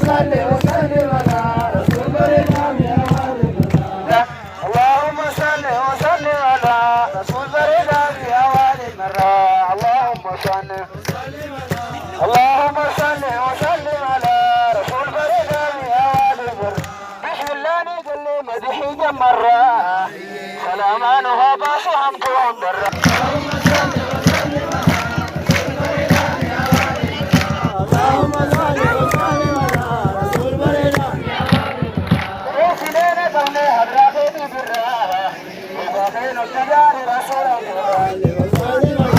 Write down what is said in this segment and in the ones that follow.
صل وسلم على رسول بريدام يا والد اللهم صل وسلم على رسول بريدام يا والد مرة اللهم صل اللهم صل وسلم على رسول بريدام يا والد بسم الله نقل مدحي مرة سلامان وهباس وحمدهم برا اللهم صل وسلم على رسول بريدام يا والد اللهم صل وسلم على رسول بريدام يا والد رسلين قلنا هدراخين برا وباقين التجار رسول الله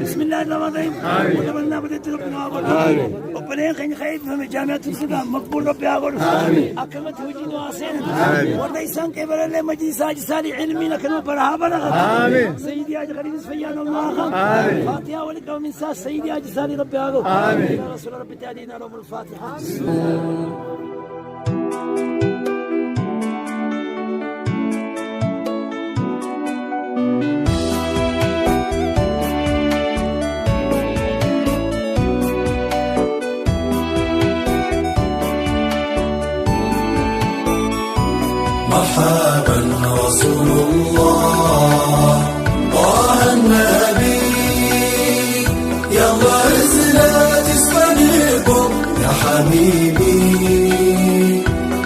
بسم الله الرحمن الرحيم وتمنى بديت ربنا وبلين خين خيب من جامعة السودان مقبول ربي أقول أكملت وجد واسين ورئيسان كبر الله مجلس سالي علمي لكن برها بلغ سيدي أجل خليل سفيان الله فاتحة ولكم من ساس سيدي أجل سالي ربي أقول يا رسول ربي تعالينا لهم الفاتحة مرحبا رسول الله طه النبي يلا نزلت اسمنكم يا حبيبي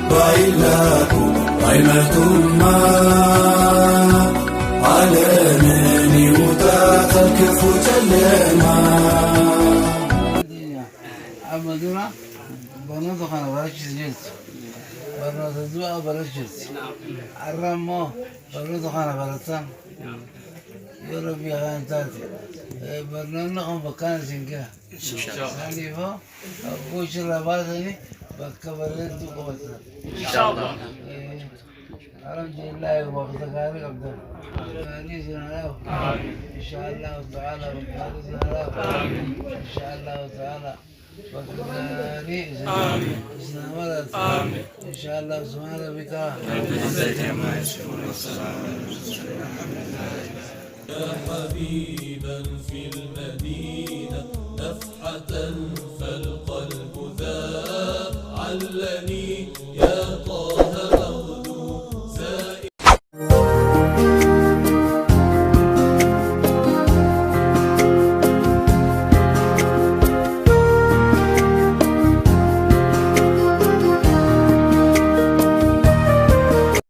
بايلاكم قيمة ما على مني وتعتكف جلما عمدونا بنوضخ أنا برشد جلس برنامج الدواء برشد الرمو برنامج أنا برتان يوربي خان تاتي برنامجهم بكان سنكه يعني هو بوش الرباطني بكبرين تقوتنا إن شاء الله الحمد لله وقت كاري قبل نيزنا له إن شاء الله تعالى ونيزنا له إن شاء الله تعالى وكذاني آمين إن شاء الله سبحان ربك يا حبيبا في المدينة نفحة فالقلب ذاب علني